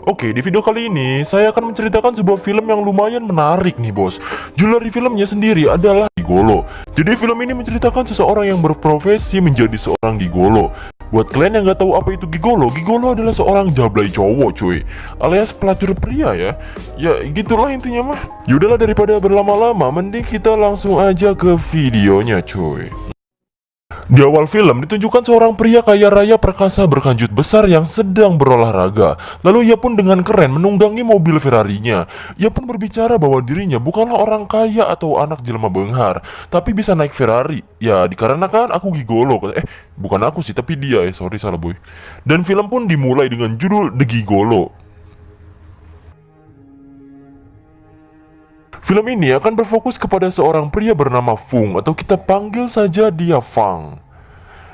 Oke, di video kali ini saya akan menceritakan sebuah film yang lumayan menarik nih bos. Judul dari filmnya sendiri adalah Gigolo. Jadi film ini menceritakan seseorang yang berprofesi menjadi seorang gigolo. Buat kalian yang nggak tahu apa itu gigolo, gigolo adalah seorang jablay cowok cuy, alias pelacur pria ya. Ya gitulah intinya mah. Yaudahlah daripada berlama-lama, mending kita langsung aja ke videonya cuy. Di awal film ditunjukkan seorang pria kaya raya perkasa berkanjut besar yang sedang berolahraga. Lalu ia pun dengan keren menunggangi mobil Ferrarinya. Ia pun berbicara bahwa dirinya bukanlah orang kaya atau anak jelma benghar, tapi bisa naik Ferrari. Ya dikarenakan aku gigolo. Bukan aku sih, tapi dia ya, sorry salah boy. Dan film pun dimulai dengan judul The Gigolo. Film ini akan berfokus kepada seorang pria bernama Fung, atau kita panggil saja dia Fang.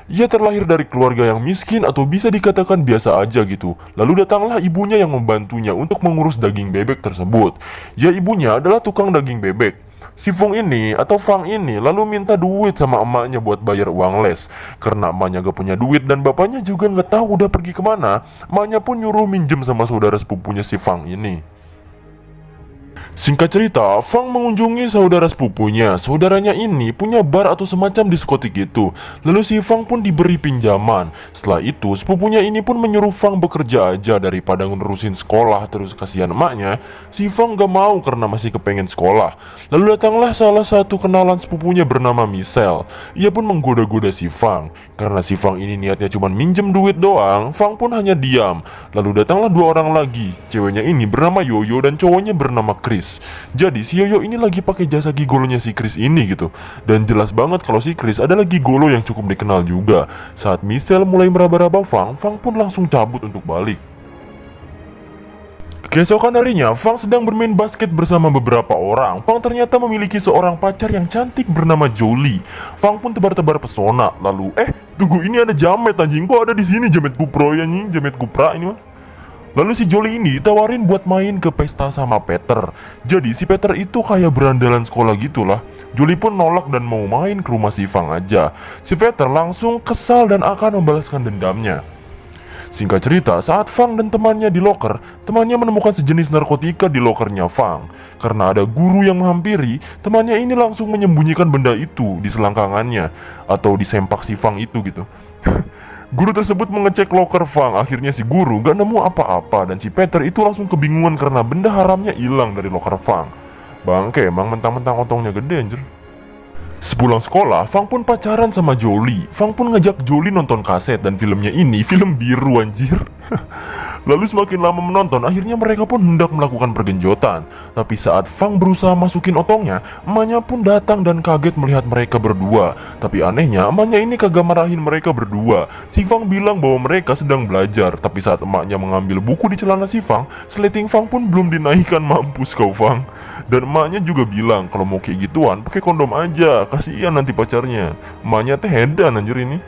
Ia terlahir dari keluarga yang miskin atau bisa dikatakan biasa aja gitu. Lalu datanglah ibunya yang membantunya untuk mengurus daging bebek tersebut. Ya ibunya adalah tukang daging bebek. Si Fung ini atau Fang ini lalu minta duit sama emaknya buat bayar uang les. Karena emaknya gak punya duit dan bapaknya juga gak tahu udah pergi kemana, emaknya pun nyuruh minjem sama saudara sepupunya si Fang ini. Singkat cerita, Fang mengunjungi saudara sepupunya. Saudaranya ini punya bar atau semacam diskotik gitu. Lalu si Fang pun diberi pinjaman. Setelah itu, sepupunya ini pun menyuruh Fang bekerja aja daripada ngurusin sekolah. Terus kasihan emaknya, si Fang gak mau karena masih kepengen sekolah. Lalu datanglah salah satu kenalan sepupunya bernama Michelle. Ia pun menggoda-goda si Fang. Karena si Fang ini niatnya cuma minjem duit doang, Fang pun hanya diam. Lalu datanglah dua orang lagi. Ceweknya ini bernama Yoyo dan cowoknya bernama Chris. Jadi si Yoyo ini lagi pakai jasa gigolonya si Chris ini gitu. Dan jelas banget kalau si Chris adalah gigolo yang cukup dikenal juga. Saat Michelle mulai meraba-raba Fang, Fang pun langsung cabut untuk balik. Keesokan harinya, Fang sedang bermain basket bersama beberapa orang. Fang ternyata memiliki seorang pacar yang cantik bernama Jolie. Fang pun tebar-tebar pesona. Lalu, tunggu, ini ada jamet anjing. Kok ada di sini jamet kupro ya anjing, jamet kupra ini mah. Lalu si Jolie ini ditawarin buat main ke pesta sama Peter. Jadi si Peter itu kayak berandalan sekolah gitulah. Jolie pun nolak dan mau main ke rumah si Fang aja. Si Peter langsung kesal dan akan membalaskan dendamnya. Singkat cerita, saat Fang dan temannya di loker, temannya menemukan sejenis narkotika di lokernya Fang. Karena ada guru yang menghampiri, temannya ini langsung menyembunyikan benda itu di selangkangannya atau di sempak si Fang itu gitu. Guru tersebut mengecek loker Fang. Akhirnya si guru gak nemu apa-apa dan si Peter itu langsung kebingungan karena benda haramnya hilang dari loker Fang. Bangke emang mentang-mentang otongnya gede anjir. Sepulang sekolah, Fang pun pacaran sama Jolie. Fang pun ngajak Jolie nonton kaset dan filmnya ini film biru anjir. Lalu semakin lama menonton, akhirnya mereka pun hendak melakukan pergenjotan. Tapi saat Fang berusaha masukin otongnya, emaknya pun datang dan kaget melihat mereka berdua. Tapi anehnya, emaknya ini kagak marahin mereka berdua. Si Fang bilang bahwa mereka sedang belajar. Tapi saat emaknya mengambil buku di celana si Fang, seleting Fang pun belum dinaikkan. Mampus kau Fang. Dan emaknya juga bilang kalau mau kayak gituan pakai kondom aja, kasihan nanti pacarnya. Emaknya teh hedan anjir ini.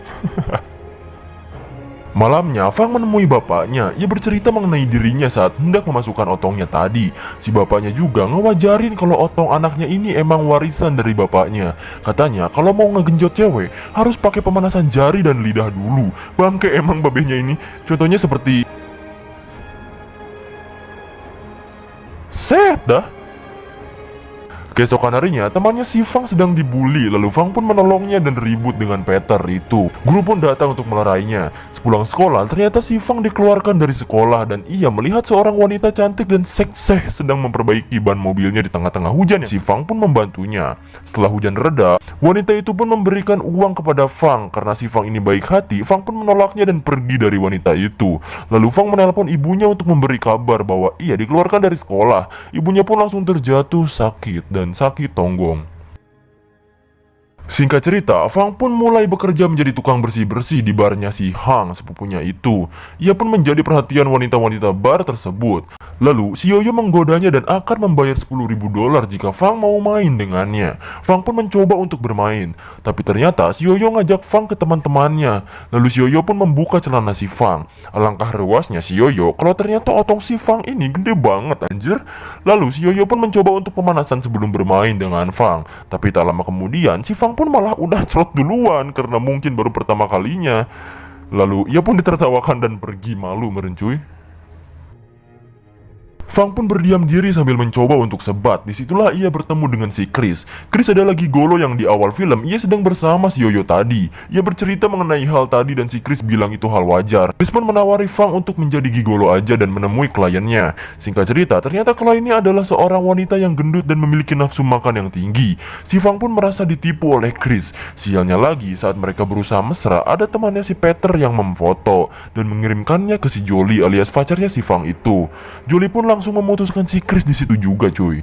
Malamnya, Fang menemui bapaknya. Ia bercerita mengenai dirinya saat hendak memasukkan otongnya tadi. Si bapaknya juga ngewajarin kalau otong anaknya ini emang warisan dari bapaknya. Katanya kalau mau ngegenjot cewek harus pakai pemanasan jari dan lidah dulu. Bangke emang babehnya ini. Contohnya seperti set dah. Keesokan harinya, temannya si Fang sedang dibully, lalu Fang pun menolongnya dan ribut dengan Peter itu. Guru pun datang untuk melerainya. Sepulang sekolah, ternyata si Fang dikeluarkan dari sekolah dan ia melihat seorang wanita cantik dan seksih sedang memperbaiki ban mobilnya di tengah-tengah hujan. Si Fang pun membantunya. Setelah hujan reda, wanita itu pun memberikan uang kepada Fang. Karena si Fang ini baik hati, Fang pun menolaknya dan pergi dari wanita itu. Lalu Fang menelpon ibunya untuk memberi kabar bahwa ia dikeluarkan dari sekolah. Ibunya pun langsung terjatuh sakit dan sakit tonggong. Singkat cerita, Fang pun mulai bekerja menjadi tukang bersih-bersih di barnya si Hang, sepupunya itu. Ia pun menjadi perhatian wanita-wanita bar tersebut. Lalu, si Yoyo menggodanya dan akan membayar $10.000 jika Fang mau main dengannya. Fang pun mencoba untuk bermain. Tapi ternyata si Yoyo ngajak Fang ke teman-temannya. Lalu si Yoyo pun membuka celana si Fang. Alangkah rewasnya si Yoyo kalau ternyata otong si Fang ini gede banget anjir. Lalu si Yoyo pun mencoba untuk pemanasan sebelum bermain dengan Fang. Tapi tak lama kemudian, si Fang pun malah udah cerot duluan karena mungkin baru pertama kalinya. Lalu ia pun ditertawakan dan pergi malu merencuy. Fang pun berdiam diri sambil mencoba untuk sebat. Disitulah ia bertemu dengan si Chris. Chris adalah gigolo yang di awal film ia sedang bersama si Yoyo tadi. Ia bercerita mengenai hal tadi dan si Chris bilang itu hal wajar. Chris pun menawari Fang untuk menjadi gigolo aja dan menemui kliennya. Singkat cerita, ternyata kliennya adalah seorang wanita yang gendut dan memiliki nafsu makan yang tinggi. Si Fang pun merasa ditipu oleh Chris. Sialnya lagi, saat mereka berusaha mesra, ada temannya si Peter yang memfoto dan mengirimkannya ke si Jolie alias pacarnya si Fang itu. Jolie pun langsung memutuskan si Chris di situ juga, cuy.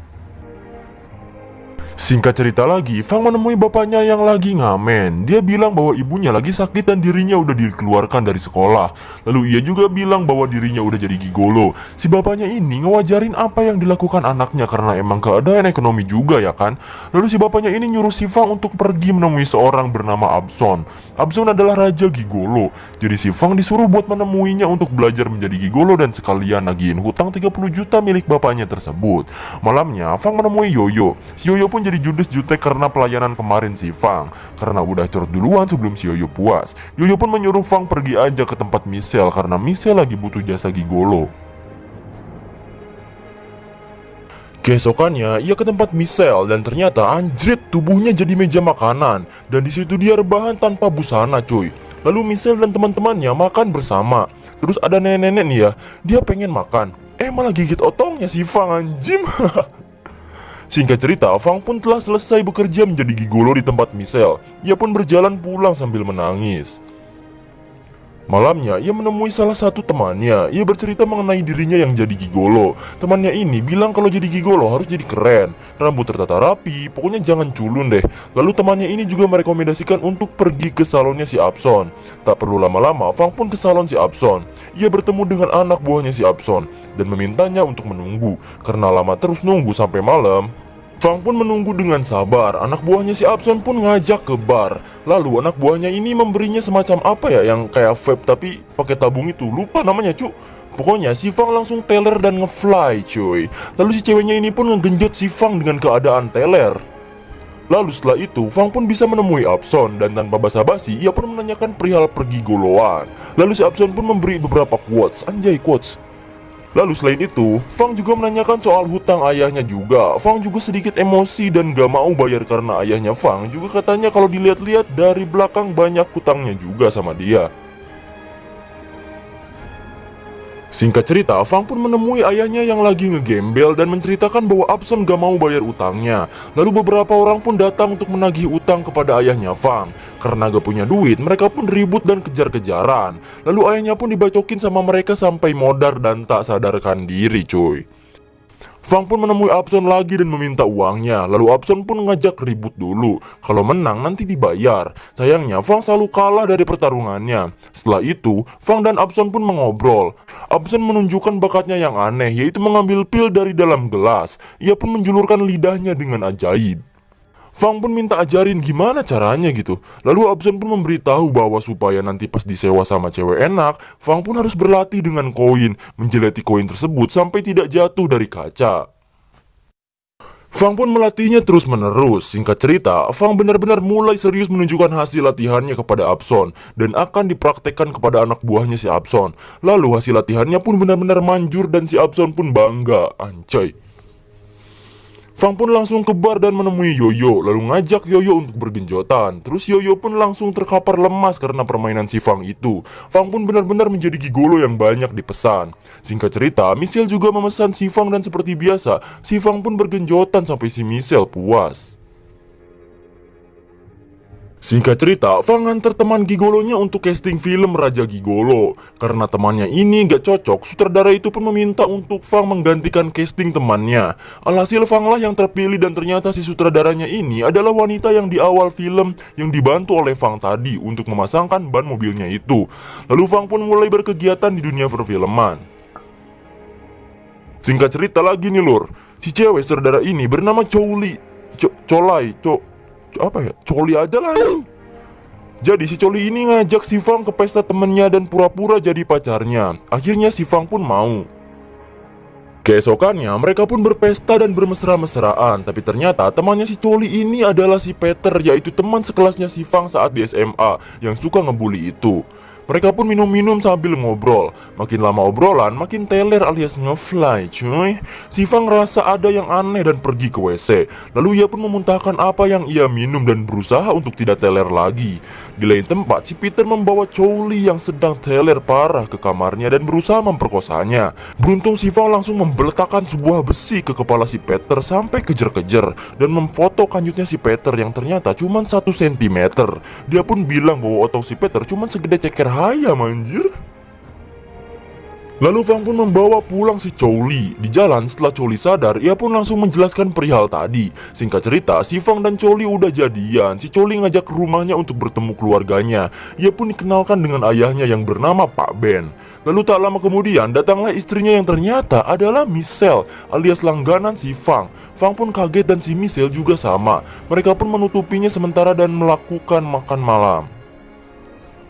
Singkat cerita lagi, Fang menemui bapaknya yang lagi ngamen. Dia bilang bahwa ibunya lagi sakit dan dirinya udah dikeluarkan dari sekolah. Lalu ia juga bilang bahwa dirinya udah jadi gigolo. Si bapaknya ini ngewajarin apa yang dilakukan anaknya karena emang keadaan ekonomi juga ya kan. Lalu si bapaknya ini nyuruh si Fang untuk pergi menemui seorang bernama Abson. Abson adalah raja gigolo. Jadi si Fang disuruh buat menemuinya untuk belajar menjadi gigolo dan sekalian nagihin hutang 30 juta milik bapaknya tersebut. Malamnya, Fang menemui Yoyo. Si Yoyo pun jadi judes jutek karena pelayanan kemarin si Fang. Karena udah curut duluan sebelum si Yoyo puas. Yoyo pun menyuruh Fang pergi aja ke tempat Michelle karena Michelle lagi butuh jasa gigolo. Keesokannya, ia ke tempat Michelle dan ternyata anjrit tubuhnya jadi meja makanan. Dan disitu dia rebahan tanpa busana cuy. Lalu Michelle dan teman-temannya makan bersama. Terus ada nenek-nenek nih ya, dia pengen makan. Malah gigit otongnya si Fang anjim. Singkat cerita, Fang pun telah selesai bekerja menjadi gigolo di tempat Michelle. Ia pun berjalan pulang sambil menangis. Malamnya, ia menemui salah satu temannya. Ia bercerita mengenai dirinya yang jadi gigolo. Temannya ini bilang kalau jadi gigolo harus jadi keren, rambut tertata rapi, pokoknya jangan culun deh. Lalu temannya ini juga merekomendasikan untuk pergi ke salonnya si Abson. Tak perlu lama-lama, Fang pun ke salon si Abson. Ia bertemu dengan anak buahnya si Abson dan memintanya untuk menunggu. Karena lama terus nunggu sampai malam, Fang pun menunggu dengan sabar. Anak buahnya si Abson pun ngajak ke bar. Lalu anak buahnya ini memberinya semacam apa ya, yang kayak vape tapi pakai tabung itu. Lupa namanya cu. Pokoknya si Fang langsung teler dan ngefly cuy. Lalu si ceweknya ini pun ngegenjot si Fang dengan keadaan teler. Lalu setelah itu, Fang pun bisa menemui Abson dan tanpa basa-basi ia pun menanyakan perihal pergi goloan. Lalu si Abson pun memberi beberapa quotes, anjay quotes. Lalu selain itu, Fang juga menanyakan soal hutang ayahnya juga. Fang juga sedikit emosi dan gak mau bayar karena ayahnya Fang juga katanya kalau dilihat-lihat dari belakang banyak hutangnya juga sama dia. Singkat cerita, Fang pun menemui ayahnya yang lagi ngegembel dan menceritakan bahwa Abson gak mau bayar utangnya. Lalu beberapa orang pun datang untuk menagih utang kepada ayahnya Fang. Karena gak punya duit, mereka pun ribut dan kejar-kejaran. Lalu ayahnya pun dibacokin sama mereka sampai modar dan tak sadarkan diri cuy. Fang pun menemui Abson lagi dan meminta uangnya. Lalu Abson pun ngajak ribut dulu. Kalau menang nanti dibayar. Sayangnya Fang selalu kalah dari pertarungannya. Setelah itu, Fang dan Abson pun mengobrol. Abson menunjukkan bakatnya yang aneh, yaitu mengambil pil dari dalam gelas. Ia pun menjulurkan lidahnya dengan ajaib. Fang pun minta ajarin gimana caranya gitu. Lalu Abson pun memberitahu bahwa supaya nanti pas disewa sama cewek enak, Fang pun harus berlatih dengan koin, menjeleti koin tersebut sampai tidak jatuh dari kaca. Fang pun melatihnya terus menerus. Singkat cerita, Fang benar-benar mulai serius menunjukkan hasil latihannya kepada Abson dan akan dipraktekkan kepada anak buahnya si Abson. Lalu hasil latihannya pun benar-benar manjur dan si Abson pun bangga, anjay. Fang pun langsung ke bar dan menemui Yoyo, lalu ngajak Yoyo untuk bergenjotan. Terus Yoyo pun langsung terkapar lemas karena permainan si Fang itu. Fang pun benar-benar menjadi gigolo yang banyak dipesan. Singkat cerita, Michelle juga memesan si Fang dan seperti biasa, si Fang pun bergenjotan sampai si Michelle puas. Singkat cerita, Fang nganter teman gigolonya untuk casting film Raja Gigolo. Karena temannya ini gak cocok, sutradara itu pun meminta untuk Fang menggantikan casting temannya. Alhasil Fang lah yang terpilih dan ternyata si sutradaranya ini adalah wanita yang di awal film yang dibantu oleh Fang tadi untuk memasangkan ban mobilnya itu. Lalu Fang pun mulai berkegiatan di dunia perfilman. Singkat cerita lagi nih lur, si cewek sutradara ini bernama Coli aja lah anjing. Jadi si Coli ini ngajak si Fang ke pesta temennya dan pura-pura jadi pacarnya. Akhirnya si Fang pun mau. Keesokannya mereka pun berpesta dan bermesra-mesraan. Tapi ternyata temannya si Coli ini adalah si Peter, yaitu teman sekelasnya si Fang saat di SMA yang suka ngebully itu. Mereka pun minum-minum sambil ngobrol. Makin lama obrolan, makin teler alias ngefly cuy. Si Fang ngerasa ada yang aneh dan pergi ke WC. Lalu ia pun memuntahkan apa yang ia minum dan berusaha untuk tidak teler lagi. Di lain tempat, si Peter membawa Chow Li yang sedang teler parah ke kamarnya dan berusaha memperkosanya. Beruntung si Fang langsung membeletakkan sebuah besi ke kepala si Peter sampai kejer-kejer dan memfoto kanjutnya si Peter yang ternyata cuma 1 cm. Dia pun bilang bahwa otot si Peter cuma segede ceker ayam anjir. Lalu Fang pun membawa pulang si Chow Li. Di jalan setelah Chow Li sadar, ia pun langsung menjelaskan perihal tadi. Singkat cerita, si Fang dan Chow Li udah jadian. Si Chow Li ngajak ke rumahnya untuk bertemu keluarganya. Ia pun dikenalkan dengan ayahnya yang bernama Pak Ben. Lalu tak lama kemudian datanglah istrinya yang ternyata adalah Michelle alias langganan si Fang. Fang pun kaget dan si Michelle juga sama. Mereka pun menutupinya sementara dan melakukan makan malam.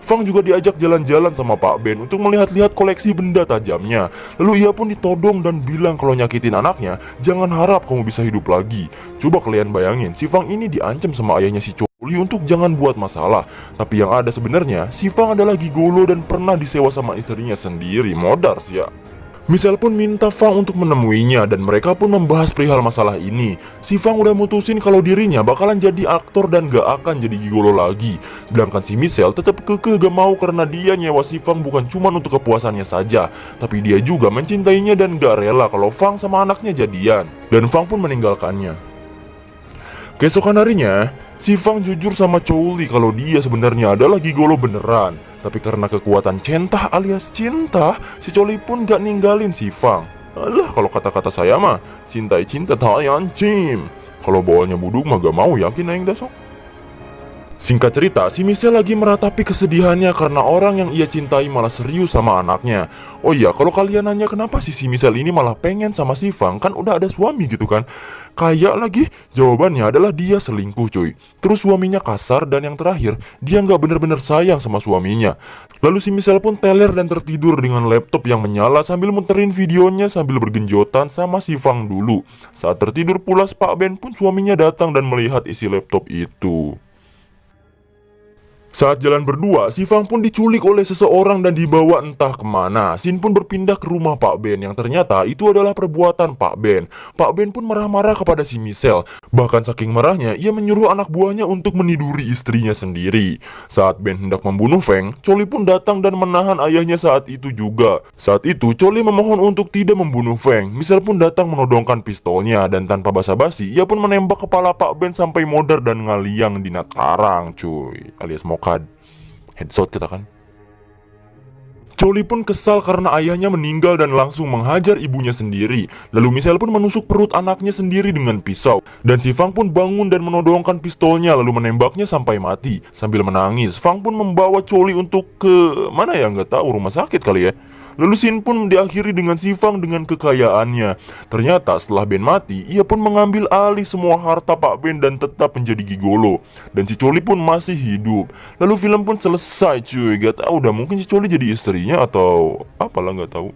Fang juga diajak jalan-jalan sama Pak Ben untuk melihat-lihat koleksi benda tajamnya. Lalu ia pun ditodong dan bilang kalau nyakitin anaknya, jangan harap kamu bisa hidup lagi. Coba kalian bayangin, si Fang ini diancam sama ayahnya si Chow Li untuk jangan buat masalah. Tapi yang ada sebenarnya, si Fang adalah gigolo dan pernah disewa sama istrinya sendiri. Modar sih ya. Michelle pun minta Fang untuk menemuinya dan mereka pun membahas perihal masalah ini. Si Fang udah mutusin kalau dirinya bakalan jadi aktor dan gak akan jadi gigolo lagi. Sedangkan si Michelle tetap kekeh gak mau karena dia nyewa si Fang bukan cuma untuk kepuasannya saja, tapi dia juga mencintainya dan gak rela kalau Fang sama anaknya jadian. Dan Fang pun meninggalkannya. Keesokan harinya, si Fang jujur sama Chow Li kalau dia sebenarnya adalah gigolo beneran. Tapi karena kekuatan centah alias cinta, si Chow Li pun gak ninggalin si Fang. Alah, kalau kata-kata saya mah, cintai cinta tayan cim. Kalau bawalnya buduk mah gak mau yakin aing dasok. Singkat cerita, si Michelle lagi meratapi kesedihannya karena orang yang ia cintai malah serius sama anaknya. Oh iya, kalau kalian nanya kenapa si Michelle ini malah pengen sama si Fang, kan udah ada suami gitu kan. Kayak lagi, jawabannya adalah dia selingkuh cuy. Terus suaminya kasar dan yang terakhir, dia nggak bener-bener sayang sama suaminya. Lalu si Michelle pun teler dan tertidur dengan laptop yang menyala sambil muterin videonya sambil bergenjotan sama si Fang dulu. Saat tertidur pulas, Pak Ben pun suaminya datang dan melihat isi laptop itu. Saat jalan berdua, si Fang pun diculik oleh seseorang dan dibawa entah kemana. Sin pun berpindah ke rumah Pak Ben yang ternyata itu adalah perbuatan Pak Ben. Pak Ben pun marah-marah kepada si Michelle. Bahkan saking marahnya, ia menyuruh anak buahnya untuk meniduri istrinya sendiri. Saat Ben hendak membunuh Feng, Chow Li pun datang dan menahan ayahnya saat itu juga. Saat itu, Chow Li memohon untuk tidak membunuh Feng. Michelle pun datang menodongkan pistolnya dan tanpa basa-basi, ia pun menembak kepala Pak Ben sampai modar dan ngaliang di natarang cuy, alias mokad. Headshot kita kan. Chow Li pun kesal karena ayahnya meninggal dan langsung menghajar ibunya sendiri. Lalu Michelle pun menusuk perut anaknya sendiri dengan pisau. Dan si Fang pun bangun dan menodongkan pistolnya lalu menembaknya sampai mati. Sambil menangis, Fang pun membawa Chow Li untuk ke mana ya, nggak tahu, rumah sakit kali ya. Lalu scene pun diakhiri dengan si Fang dengan kekayaannya. Ternyata setelah Ben mati, ia pun mengambil alih semua harta Pak Ben dan tetap menjadi gigolo. Dan si Chow Li pun masih hidup. Lalu film pun selesai cuy. Gak tahu udah mungkin si Chow Li jadi istrinya atau apalah, gak tahu.